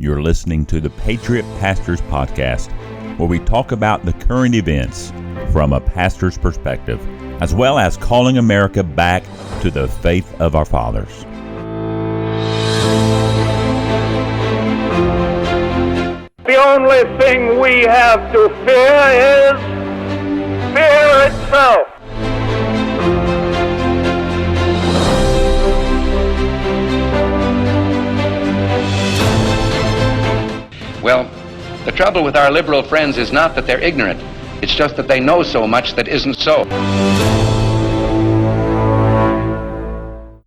You're listening to the Patriot Pastors Podcast, where we talk about the current events from a pastor's perspective, as well as calling America back to the faith of our fathers. The only thing we have to fear is fear itself. Well, the trouble with our liberal friends is not that they're ignorant. It's just that they know so much that isn't so.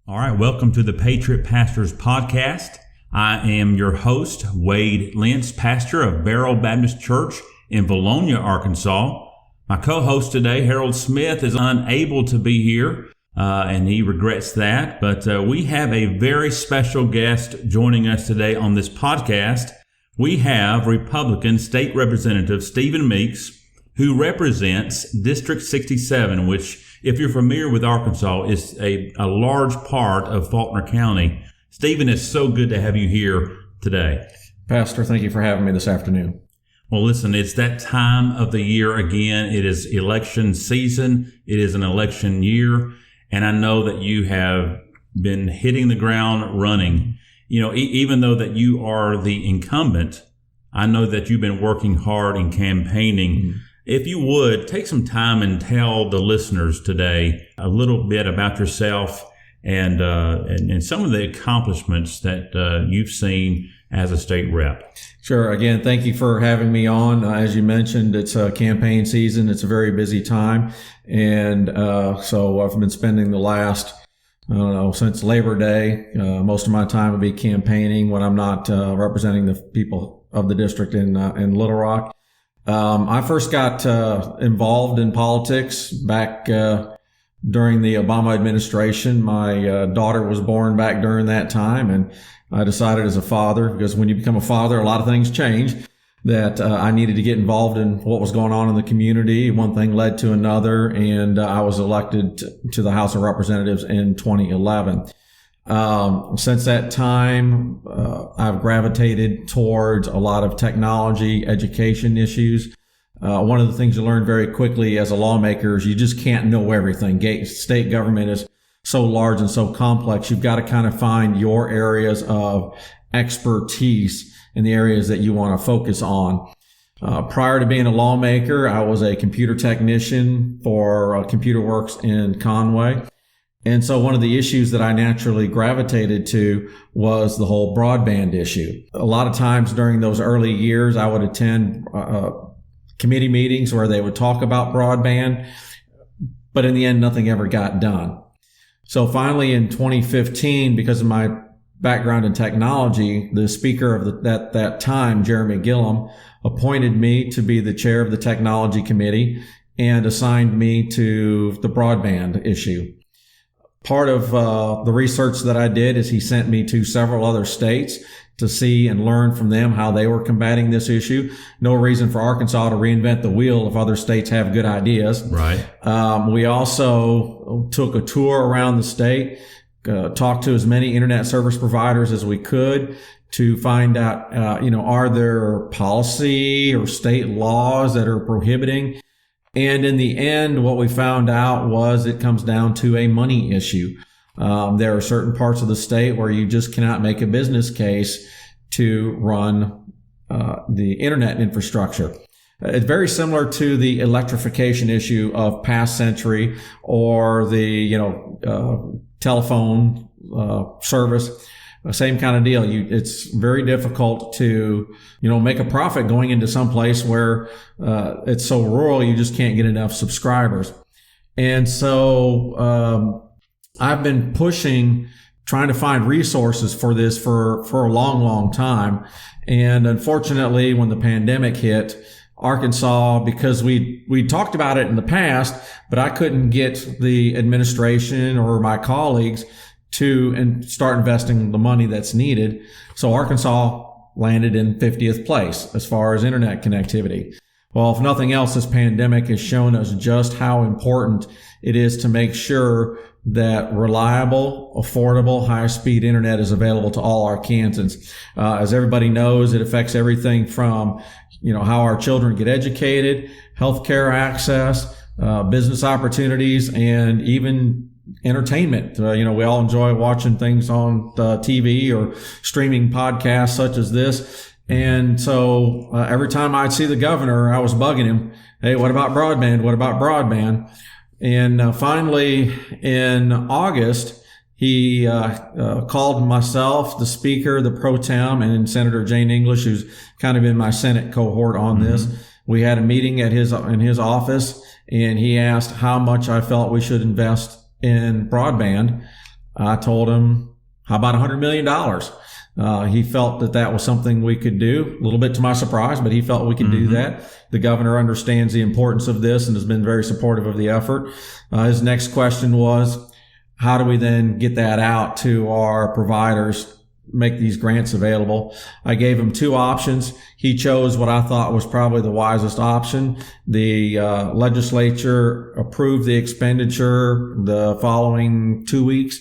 All right, welcome to the Patriot Pastors Podcast. I am your host, Wade Lentz, pastor of Barrow Baptist Church in Valonia, Arkansas. My co-host today, Harold Smith, is unable to be here, and he regrets that. But we have a very special guest joining us today on this podcast. We have Republican State Representative Stephen Meeks, who represents District 67, which, if you're familiar with Arkansas, is a large part of Faulkner County. Stephen, it's so good to have you here today. Pastor, thank you for having me this afternoon. Well, listen, it's that time of the year again. It is election season. It is an election year. And I know that you have been hitting the ground running. You know, even though that you are the incumbent, I know that you've been working hard in campaigning. Mm-hmm. If you would, take some time and tell the listeners today a little bit about yourself and some of the accomplishments that you've seen as a state rep. Sure. Again, thank you for having me on. As you mentioned, it's a campaign season. It's a very busy time. And so I've been spending the last since Labor Day, most of my time will be campaigning when I'm not representing the people of the district in Little Rock. I first got involved in politics back during the Obama administration. My daughter was born back during that time, and I decided as a father, because when you become a father, a lot of things change, that I needed to get involved in what was going on in the community. One thing led to another, and I was elected to the House of Representatives in 2011. Since that time, I've gravitated towards a lot of technology, education issues. One of the things you learn very quickly as a lawmaker is you just can't know everything. State government is so large and so complex. You've got to kind of find your areas of expertise in the areas that you want to focus on. Prior to being a lawmaker, I was a computer technician for Computer Works in Conway. And so one of the issues that I naturally gravitated to was the whole broadband issue. A lot of times during those early years, I would attend committee meetings where they would talk about broadband, but in the end, nothing ever got done. So finally in 2015, because of my background in technology, the speaker of that time, Jeremy Gillum, appointed me to be the chair of the technology committee and assigned me to the broadband issue. Part of the research that I did is he sent me to several other states to see and learn from them how they were combating this issue. No reason for Arkansas to reinvent the wheel if other states have good ideas. Right. We also took a tour around the state, talked to as many internet service providers as we could to find out, are there policy or state laws that are prohibiting? And in the end, what we found out was it comes down to a money issue. There are certain parts of the state where you just cannot make a business case to run the internet infrastructure. It's very similar to the electrification issue of past century or the telephone service. Same kind of deal. It's very difficult to, make a profit going into some place where it's so rural you just can't get enough subscribers. And so I've been trying to find resources for this for a long, long time. And unfortunately, when the pandemic hit, Arkansas, because we talked about it in the past, but I couldn't get the administration or my colleagues to start investing the money that's needed. So Arkansas landed in 50th place as far as internet connectivity. Well, if nothing else, this pandemic has shown us just how important it is to make sure that reliable, affordable, high-speed internet is available to all Arkansans. As everybody knows, it affects everything from, how our children get educated, healthcare access, business opportunities, and even entertainment. We all enjoy watching things on TV or streaming podcasts such as this. And so every time I'd see the governor, I was bugging him. Hey, what about broadband? What about broadband? And finally, in August, he called myself, the speaker, the pro tem, and Senator Jane English, who's kind of in my Senate cohort on this. We had a meeting in his office, and he asked how much I felt we should invest in broadband. I told him, how about $100 million? He felt that was something we could do, a little bit to my surprise, but he felt we could do that. The governor understands the importance of this and has been very supportive of the effort. His next question was, how do we then get that out to our providers, make these grants available? I gave him two options. He chose what I thought was probably the wisest option. The legislature approved the expenditure the following 2 weeks.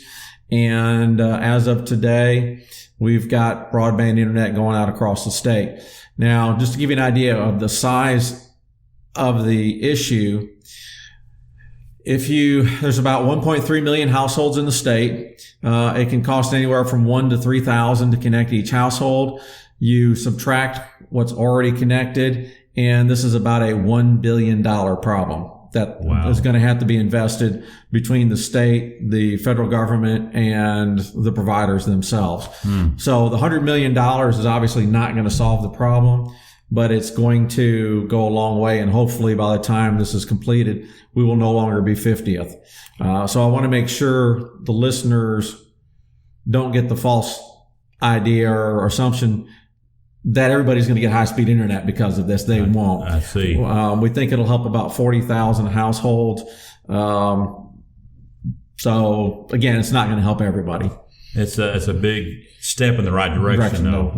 And as of today, we've got broadband internet going out across the state. Now, just to give you an idea of the size of the issue, there's about 1.3 million households in the state. It can cost anywhere from $1,000 to $3,000 to connect each household. You subtract what's already connected, and this is about a $1 billion problem that is going to have to be invested between the state, the federal government, and the providers themselves. So the $100 million is obviously not going to solve the problem, but it's going to go a long way. And hopefully by the time this is completed, we will no longer be 50th. So I want to make sure the listeners don't get the false idea or assumption that everybody's going to get high-speed internet because of this. They won't. I see. We think it'll help about 40,000 households. So again, it's not going to help everybody. It's a big step in the right direction, though.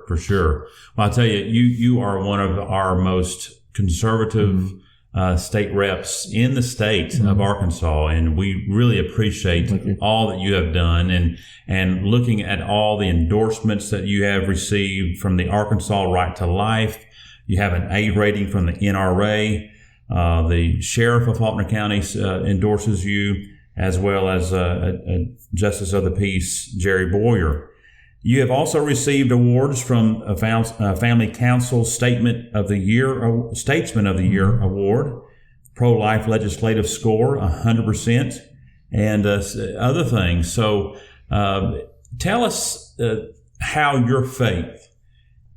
For sure. Well, I'll tell you, you are one of our most conservative state reps in the state of Arkansas, and we really appreciate all that you have done. And looking at all the endorsements that you have received from the Arkansas Right to Life, you have an A rating from the NRA. The sheriff of Faulkner County endorses you, as well as Justice of the Peace Jerry Boyer. You have also received awards from a Family Council Statesman of the Year Award, Pro-Life Legislative Score, 100%, and other things. So tell us how your faith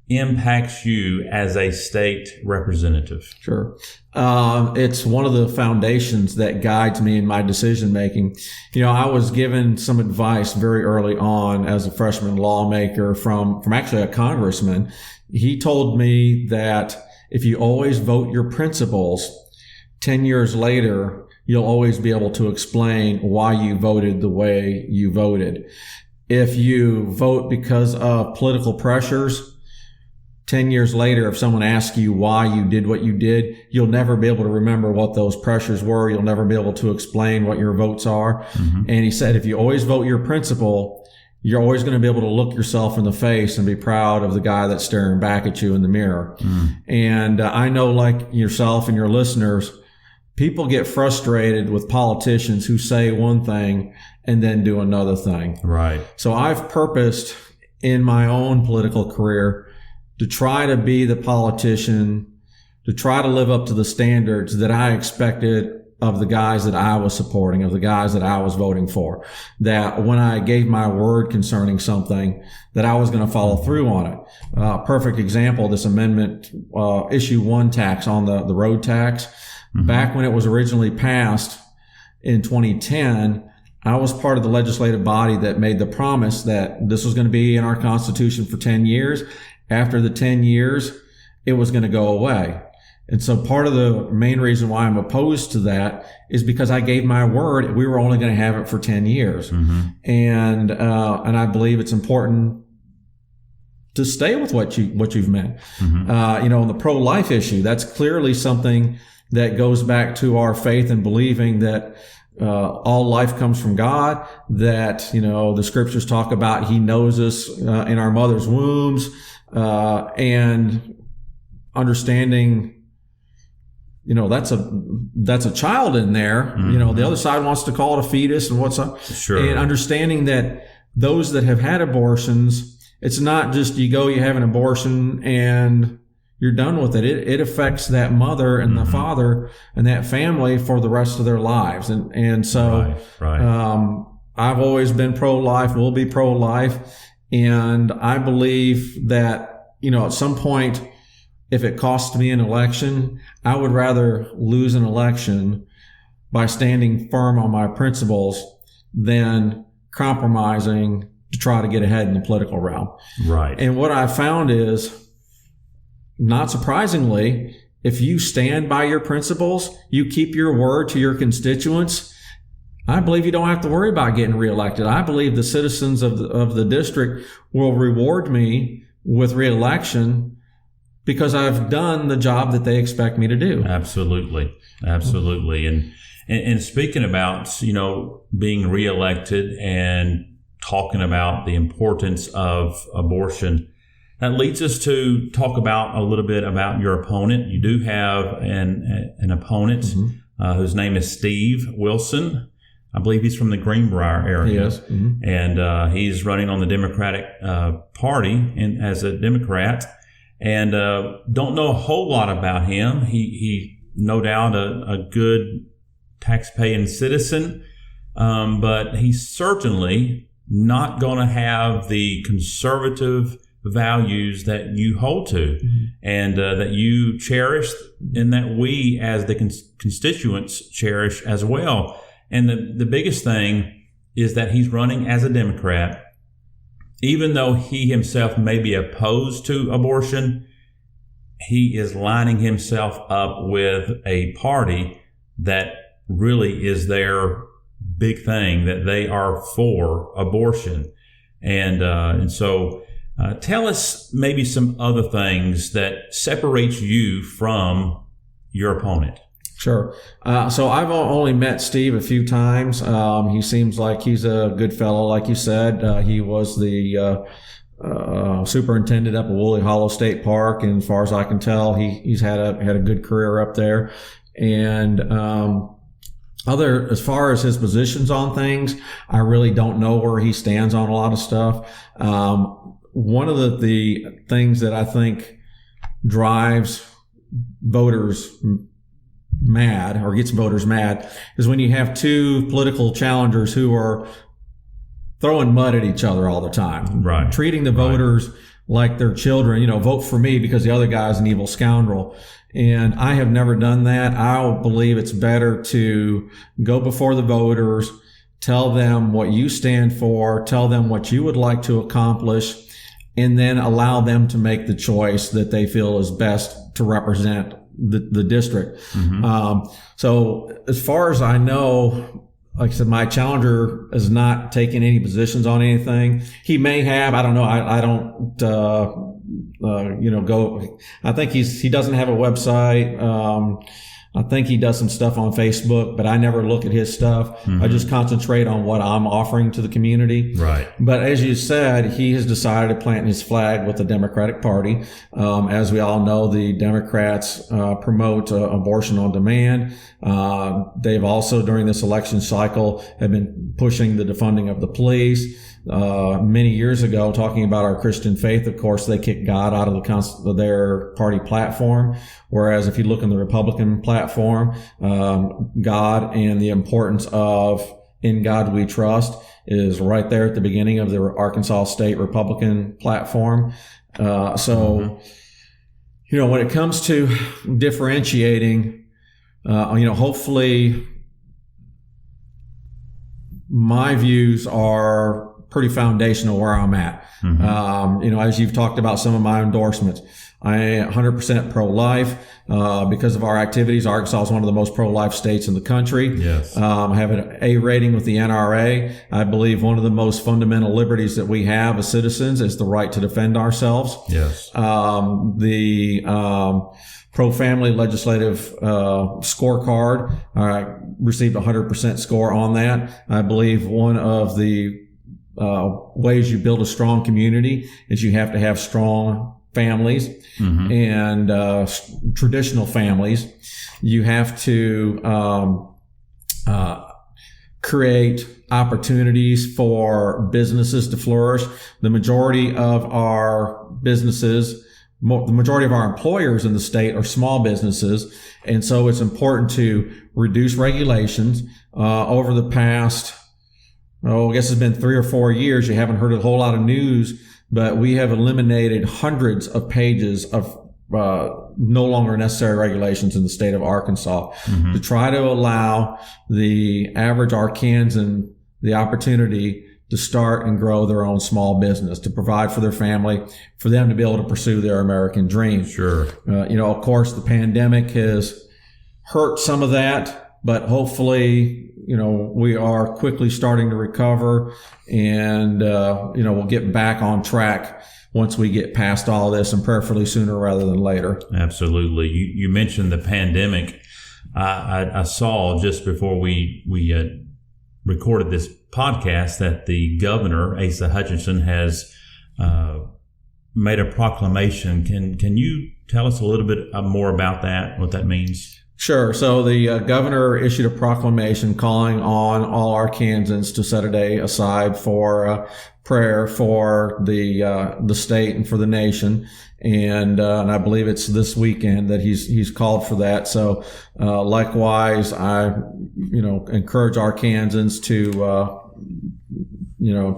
impacts you as a state representative. Sure. It's one of the foundations that guides me in my decision making. I was given some advice very early on as a freshman lawmaker from actually a congressman. He told me that if you always vote your principles, 10 years later, you'll always be able to explain why you voted the way you voted. If you vote because of political pressures, 10 years later, if someone asks you why you did what you did, you'll never be able to remember what those pressures were. You'll never be able to explain what your votes are. And he said, if you always vote your principle, you're always going to be able to look yourself in the face and be proud of the guy that's staring back at you in the mirror. And I know, like yourself and your listeners, people get frustrated with politicians who say one thing and then do another thing. Right. So I've purposed in my own political career to try to be the politician, to try to live up to the standards that I expected of the guys that I was supporting, of the guys that I was voting for. That when I gave my word concerning something, that I was going to follow through on it. Perfect example, this amendment, issue 1 tax on the road tax. Back when it was originally passed in 2010, I was part of the legislative body that made the promise that this was going to be in our Constitution for 10 years. After the 10 years, it was going to go away. And so part of the main reason why I'm opposed to that is because I gave my word we were only going to have it for 10 years. And I believe it's important to stay with what you've meant. On the pro-life issue, that's clearly something that goes back to our faith and believing that all life comes from God, that, the scriptures talk about He knows us in our mother's wombs, and understanding, that's a child in there. Mm-hmm. The other side wants to call it a fetus and what's up. Sure. And understanding that those that have had abortions, it's not just you have an abortion and you're done with it. It affects that mother and the father and that family for the rest of their lives. And so, right. I've always been pro-life, will be pro-life. And I believe that, at some point, if it costs me an election, I would rather lose an election by standing firm on my principles than compromising to try to get ahead in the political realm. Right. And what I found is, not surprisingly, if you stand by your principles, you keep your word to your constituents, I believe you don't have to worry about getting reelected. I believe the citizens of the district will reward me with reelection because I've done the job that they expect me to do. Absolutely. And speaking about, being reelected and talking about the importance of abortion, that leads us to talk about a little bit about your opponent. You do have an opponent whose name is Steve Wilson. I believe he's from the Greenbrier area. Yes. Mm-hmm. And he's running on the Democratic Party as a Democrat. And don't know a whole lot about him. He no doubt a good tax-paying citizen, but he's certainly not going to have the conservative values that you hold to and that you cherish and that we as the constituents cherish as well. And the biggest thing is that he's running as a Democrat. Even though he himself may be opposed to abortion, he is lining himself up with a party that really is their big thing, that they are for abortion. And so tell us maybe some other things that separates you from your opponent. Sure. So I've only met Steve a few times. He seems like he's a good fellow, like you said. He was the superintendent up at Woolly Hollow State Park, and as far as I can tell, he's had a good career up there. And as far as his positions on things, I really don't know where he stands on a lot of stuff. One of the things that I think drives voters mad or gets voters mad is when you have two political challengers who are throwing mud at each other all the time, right? Treating the voters like they're children. Vote for me because the other guy's an evil scoundrel. And I have never done that. I believe it's better to go before the voters, tell them what you stand for, tell them what you would like to accomplish, and then allow them to make the choice that they feel is best to represent the district. So as far as I know, like I said, my challenger has not taken any positions on anything. He may have, I don't know. I don't, go. I think he doesn't have a website. I think he does some stuff on Facebook, but I never look at his stuff. I just concentrate on what I'm offering to the community. Right. But as you said, he has decided to plant his flag with the Democratic Party. As we all know, the Democrats promote abortion on demand. They've also, during this election cycle, have been pushing the defunding of the police. Many years ago, talking about our Christian faith, of course, they kicked God out of their party platform. Whereas if you look in the Republican platform, God and the importance of "In God We Trust" is right there at the beginning of the Arkansas State Republican platform. When it comes to differentiating, hopefully my views are pretty foundational where I'm at. As you've talked about some of my endorsements, I am 100% pro-life. Because of our activities, Arkansas is one of the most pro-life states in the country. Yes. I have an A rating with the NRA. I believe one of the most fundamental liberties that we have as citizens is the right to defend ourselves. Yes. The pro-family legislative scorecard, I received a 100% score on that. I believe one of the ways you build a strong community is you have to have strong families and traditional families. You have to create opportunities for businesses to flourish. The majority of our businesses, the majority of our employers in the state are small businesses, and so it's important to reduce regulations. Over the past, I guess it's been 3 or 4 years, you haven't heard a whole lot of news, but we have eliminated hundreds of pages of no longer necessary regulations in the state of Arkansas to try to allow the average Arkansan the opportunity to start and grow their own small business, to provide for their family, for them to be able to pursue their American dream. Sure. Of course, the pandemic has hurt some of that, but hopefully, we are quickly starting to recover, and, we'll get back on track once we get past all this, and prayerfully sooner rather than later. Absolutely. You mentioned the pandemic. I saw just before we recorded this podcast that the governor, Asa Hutchinson, has made a proclamation. Can you tell us a little bit more about that, what that means? Sure. So the governor issued a proclamation calling on all Arkansans to set a day aside for prayer for the state and for the nation, and I believe it's this weekend that he's called for that. So likewise, I encourage Arkansans to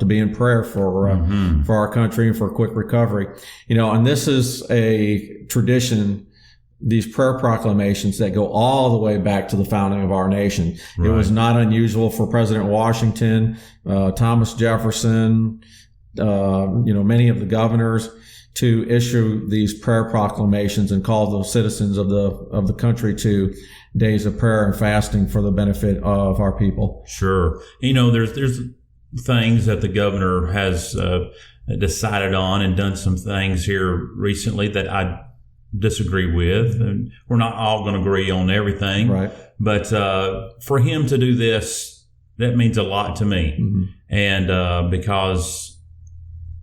be in prayer for our country and for a quick recovery. And this is a tradition, these prayer proclamations that go all the way back to the founding of our nation. Right. It was not unusual for President Washington, Thomas Jefferson, many of the governors to issue these prayer proclamations and call the citizens of the country to days of prayer and fasting for the benefit of our people. Sure. There's things that the governor has decided on and done some things here recently that I disagree with, and we're not all going to agree on everything. Right. But for him to do this, that means a lot to me, and because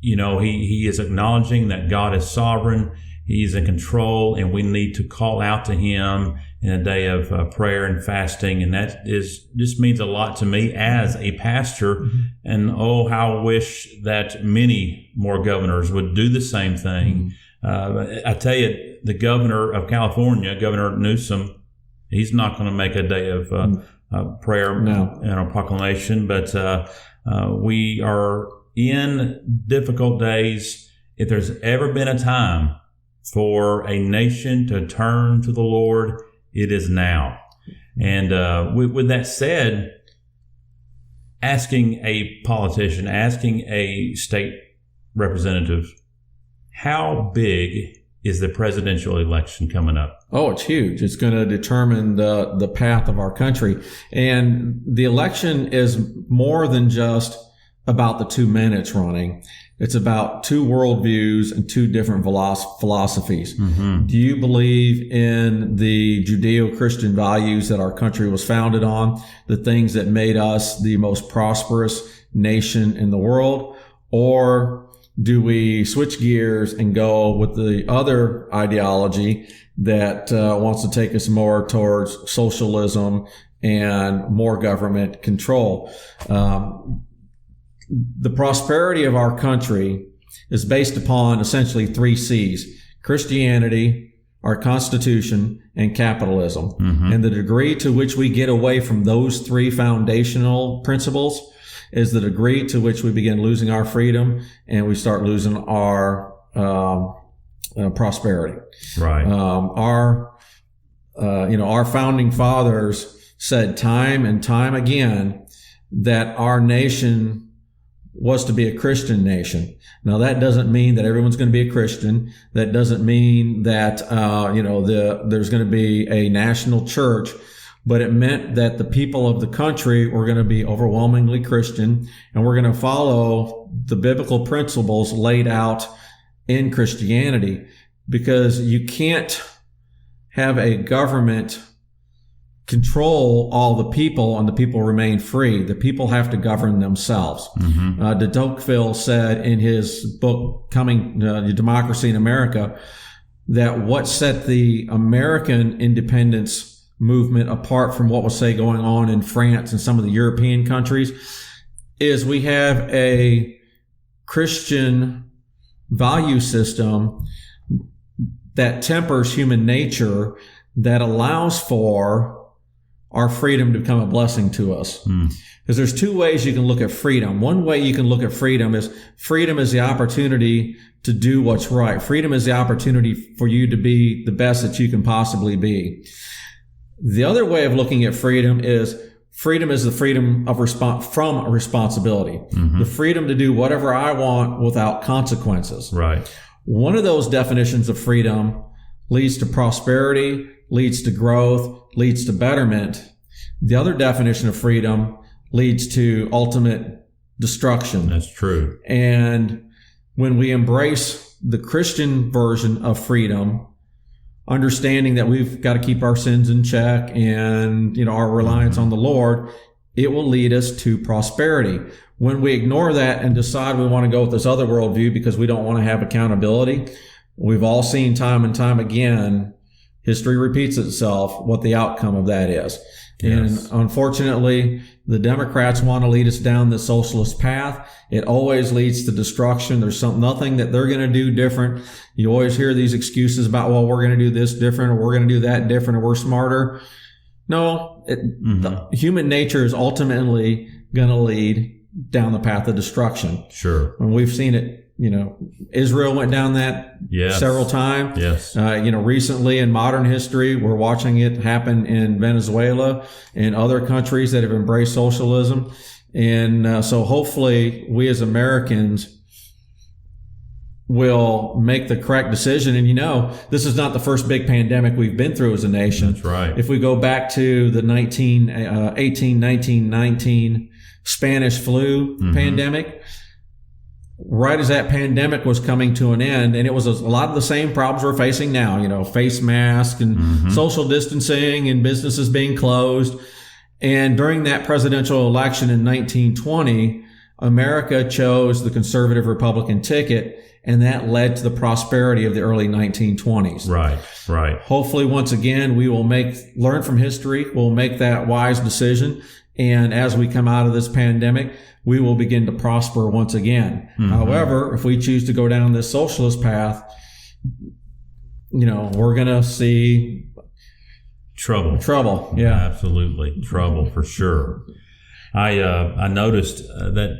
he is acknowledging that God is sovereign, He's in control, and we need to call out to Him in a day of prayer and fasting, and that just means a lot to me as a pastor. And how I wish that many more governors would do the same thing. I tell you, the governor of California, Governor Newsom, he's not going to make a day of prayer and a proclamation, but we are in difficult days. If there's ever been a time for a nation to turn to the Lord, it is now. And with that said, asking a politician, asking a state representative, how big is the presidential election coming up? Oh, it's huge. It's going to determine the path of our country. And the election is more than just about the 2 men it's running. It's about two worldviews and two different philosophies. Do you believe in the Judeo-Christian values that our country was founded on, the things that made us the most prosperous nation in the world? Or do we switch gears and go with the other ideology that wants to take us more towards socialism and more government control? The prosperity of our country is based upon essentially 3 C's: Christianity, our Constitution, and capitalism. And the degree to which we get away from those 3 foundational principles is the degree to which we begin losing our freedom and we start losing our prosperity. Right. Our founding fathers said time and time again that our nation was to be a Christian nation. Now, that doesn't mean that everyone's going to be a Christian. That doesn't mean that, there's going to be a national church, but it meant that the people of the country were going to be overwhelmingly Christian, and we're going to follow the biblical principles laid out in Christianity, because you can't have a government control all the people and the people remain free. The people have to govern themselves. De Tocqueville said in his book, Democracy in America, that what set the American independence movement apart from what was, say, going on in France and some of the European countries is we have a Christian value system that tempers human nature, that allows for our freedom to become a blessing to us. Because there's two ways you can look at freedom. One way you can look at freedom is the opportunity to do what's right. Freedom is the opportunity for you to be the best that you can possibly be. The other way of looking at freedom is the freedom of from responsibility. The freedom to do whatever I want without consequences. Right. One of those definitions of freedom leads to prosperity, leads to growth, leads to betterment. The other definition of freedom leads to ultimate destruction. That's true. And when we embrace the Christian version of freedom, understanding that we've got to keep our sins in check and, our reliance on the Lord, it will lead us to prosperity. When we ignore that and decide we want to go with this other worldview because we don't want to have accountability, we've all seen time and time again, history repeats itself, what the outcome of that is. Yes. And unfortunately, the Democrats want to lead us down the socialist path. It always leads to destruction. There's nothing that they're going to do different. You always hear these excuses about, well, we're going to do this different, or we're going to do that different, or we're smarter. No, human nature is ultimately going to lead down the path of destruction. Sure. And we've seen it. Israel went down that several times. Yes. Recently in modern history, we're watching it happen in Venezuela and other countries that have embraced socialism. And so hopefully we as Americans will make the correct decision. And this is not the first big pandemic we've been through as a nation. That's right. If we go back to the 1919 Spanish flu pandemic, right as that pandemic was coming to an end, and it was a lot of the same problems we're facing now, face masks and social distancing and businesses being closed. And during that presidential election in 1920, America chose the conservative Republican ticket, and that led to the prosperity of the early 1920s. Right. Hopefully, once again, we will learn from history. We'll make that wise decision. And as we come out of this pandemic, we will begin to prosper once again. However, if we choose to go down this socialist path, we're going to see trouble. Yeah, absolutely. Trouble for sure. I noticed that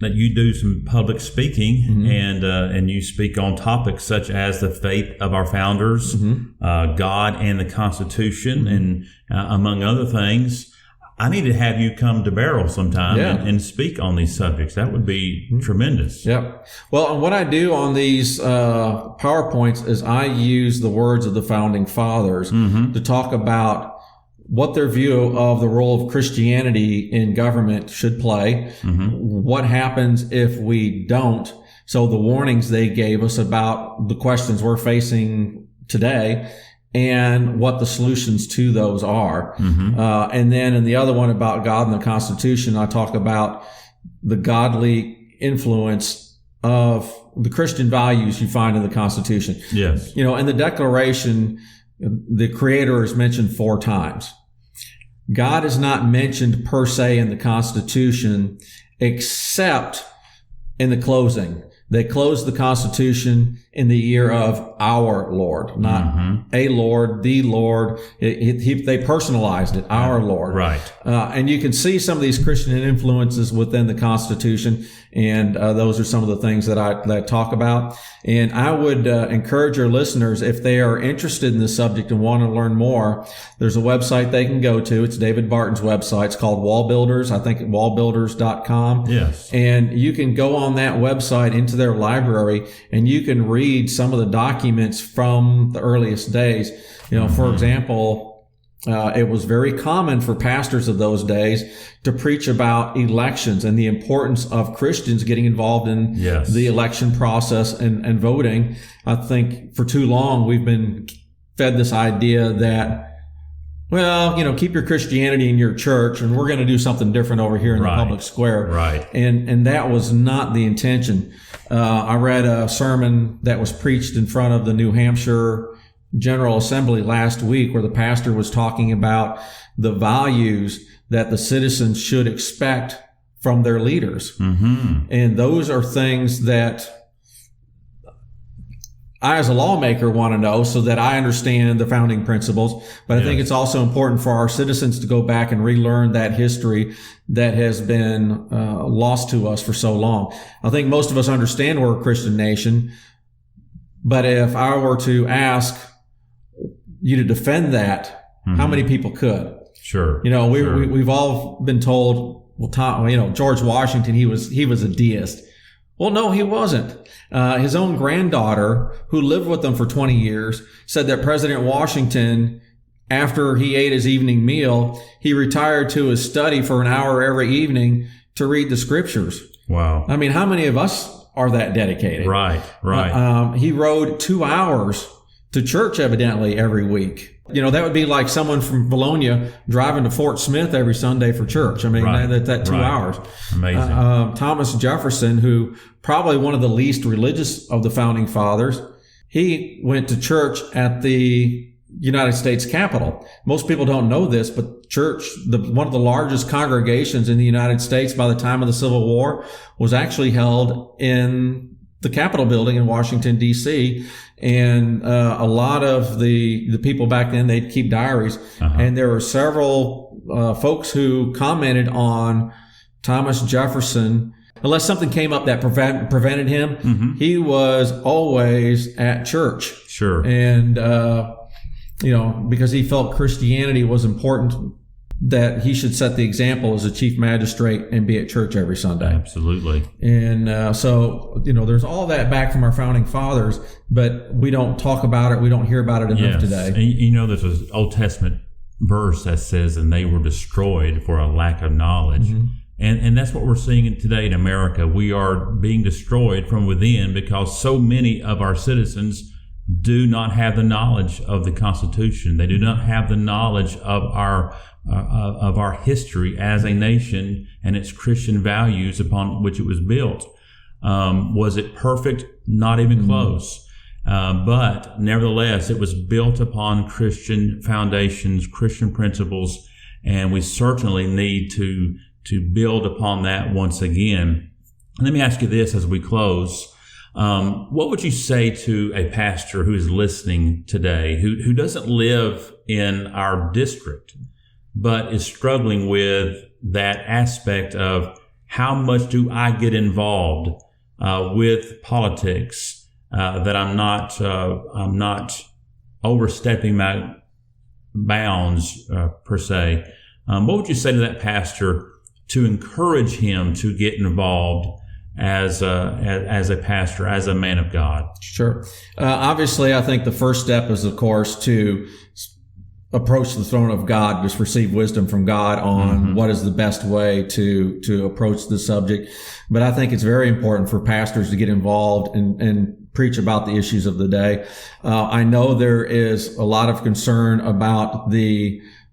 you do some public speaking and you speak on topics such as the faith of our founders, God and the Constitution, and among other things. I need to have you come to Beryl sometime and speak on these subjects. That would be tremendous. Yep. Well, and what I do on these PowerPoints is I use the words of the founding fathers to talk about what their view of the role of Christianity in government should play, what happens if we don't. So the warnings they gave us about the questions we're facing today, and what the solutions to those are. And then in the other one about God and the Constitution, I talk about the godly influence of the Christian values you find in the Constitution. Yes. In the Declaration, the Creator is mentioned 4 times. God is not mentioned per se in the Constitution, except in the closing. They close the Constitution in the year of our Lord, not a Lord, the Lord. They personalized it, our Lord. Right. And you can see some of these Christian influences within the Constitution, and those are some of the things that I talk about. And I would encourage your listeners, if they are interested in this subject and want to learn more, there's a website they can go to. It's David Barton's website. It's called Wall Builders. I think wallbuilders.com. Yes. And you can go on that website into their library, and you can read some of the documents from the earliest days. For example, it was very common for pastors of those days to preach about elections and the importance of Christians getting involved in the election process and voting. I think for too long we've been fed this idea that, keep your Christianity in your church, and we're going to do something different over here in the public square. Right. And that was not the intention. I read a sermon that was preached in front of the New Hampshire General Assembly last week, where the pastor was talking about the values that the citizens should expect from their leaders. And those are things that I, as a lawmaker, want to know so that I understand the founding principles. But I think it's also important for our citizens to go back and relearn that history that has been lost to us for so long. I think most of us understand we're a Christian nation, but if I were to ask you to defend that, how many people could? Sure. We've all been told, George Washington, he was a deist. Well, no, he wasn't. His own granddaughter, who lived with him for 20 years, said that President Washington, after he ate his evening meal, he retired to his study for an hour every evening to read the scriptures. Wow. I mean, how many of us are that dedicated? Right. He rode 2 hours to church evidently every week. That would be like someone from Bologna driving to Fort Smith every Sunday for church. I mean, that 2 hours. Amazing. Thomas Jefferson, who probably one of the least religious of the founding fathers, he went to church at the United States Capitol. Most people don't know this, but church, one of the largest congregations in the United States by the time of the Civil War, was actually held in the Capitol building in Washington, D.C. And a lot of the people back then, they'd keep diaries. And there were several folks who commented on Thomas Jefferson. Unless something came up that prevented him, he was always at church. Sure. And, because he felt Christianity was important, that he should set the example as a chief magistrate and be at church every Sunday. Absolutely. And so there's all that back from our founding fathers, but we don't talk about it. We don't hear about it enough today. And there's an Old Testament verse that says, and they were destroyed for a lack of knowledge. And that's what we're seeing today in America. We are being destroyed from within because so many of our citizens do not have the knowledge of the Constitution. They do not have the knowledge of our history as a nation and its Christian values upon which it was built. Was it perfect? Not even close. But nevertheless, it was built upon Christian foundations, Christian principles, and we certainly need to build upon that once again. Let me ask you this as we close. What would you say to a pastor who is listening today, who doesn't live in our district, but is struggling with that aspect of how much do I get involved with politics, that I'm not overstepping my bounds per se? What would you say to that pastor to encourage him to get involved as a pastor, as a man of God? Sure. Obviously, I think the first step is, of course, to approach the throne of God, just receive wisdom from God on what is the best way to approach the subject. But I think it's very important for pastors to get involved and preach about the issues of the day. I know there is a lot of concern about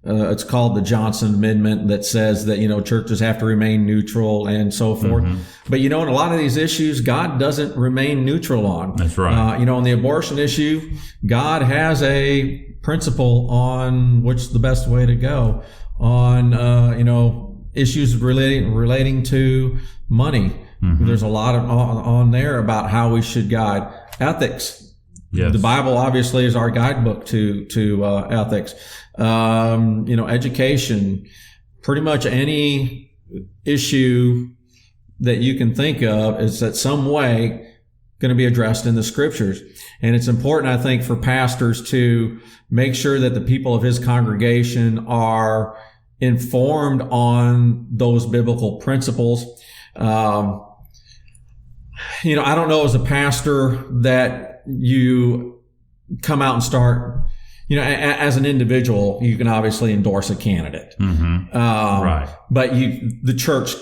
it's called the Johnson Amendment that says that, churches have to remain neutral and so forth. But, in a lot of these issues, God doesn't remain neutral on. That's right. On the abortion issue, God has a principle on which the best way to go. On, issues relating to money. There's a lot on there about how we should guide ethics. Yes. The Bible obviously is our guidebook to ethics. Education, pretty much any issue that you can think of is that some way going to be addressed in the scriptures. And it's important, I think, for pastors to make sure that the people of his congregation are informed on those biblical principles. I don't know as a pastor that you come out and start, as an individual, you can obviously endorse a candidate. Right. But the church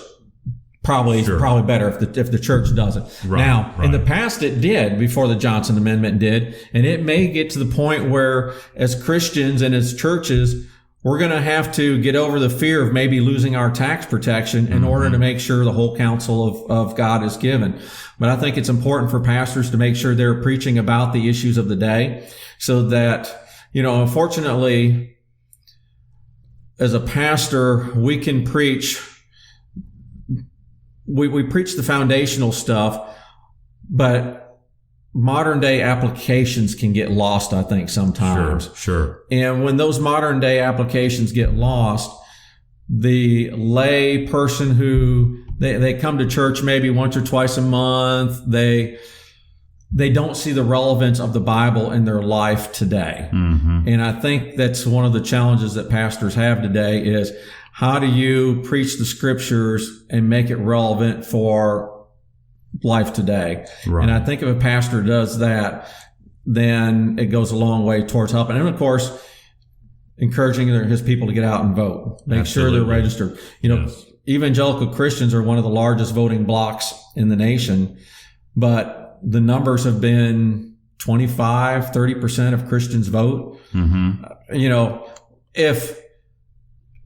probably better if the church doesn't. Now, in the past it did, before the Johnson Amendment did, and it may get to the point where as Christians and as churches, we're going to have to get over the fear of maybe losing our tax protection in order to make sure the whole counsel of God is given. But I think it's important for pastors to make sure they're preaching about the issues of the day so that, unfortunately, as a pastor, we can preach. We preach the foundational stuff, but modern day applications can get lost, I think, sometimes. Sure. And when those modern day applications get lost, the lay person who they come to church maybe once or twice a month, they don't see the relevance of the Bible in their life today. And I think that's one of the challenges that pastors have today is, how do you preach the scriptures and make it relevant for life today? Right. And I think if a pastor does that, then it goes a long way towards helping. And of course, encouraging his people to get out and vote. Make sure they're registered. Yes. Evangelical Christians are one of the largest voting blocs in the nation, but the numbers have been 25, 30% of Christians vote. If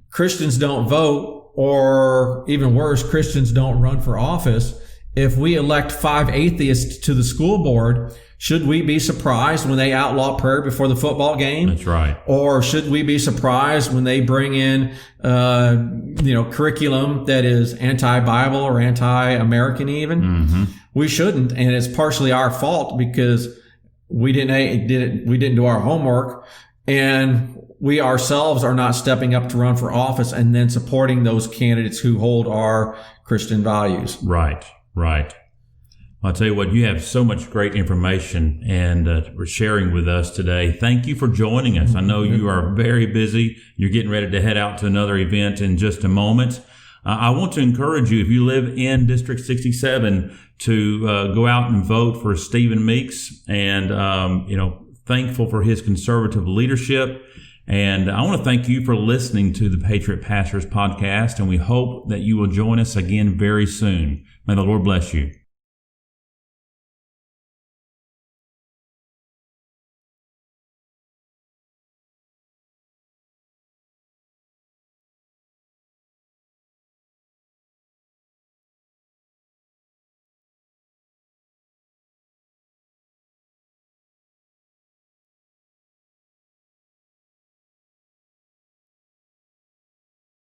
Christians don't vote, or even worse, Christians don't run for office, if we elect 5 atheists to the school board, should we be surprised when they outlaw prayer before the football game? That's right. Or should we be surprised when they bring in, curriculum that is anti-Bible or anti-American even? We shouldn't. And it's partially our fault because we didn't do our homework, and we ourselves are not stepping up to run for office and then supporting those candidates who hold our Christian values. Right. I'll tell you what, you have so much great information and for sharing with us today. Thank you for joining us. I know you are very busy. You're getting ready to head out to another event in just a moment. I want to encourage you, if you live in District 67, to go out and vote for Stephen Meeks, and thankful for his conservative leadership. And I want to thank you for listening to the Patriot Pastors Podcast, and we hope that you will join us again very soon. May the Lord bless you.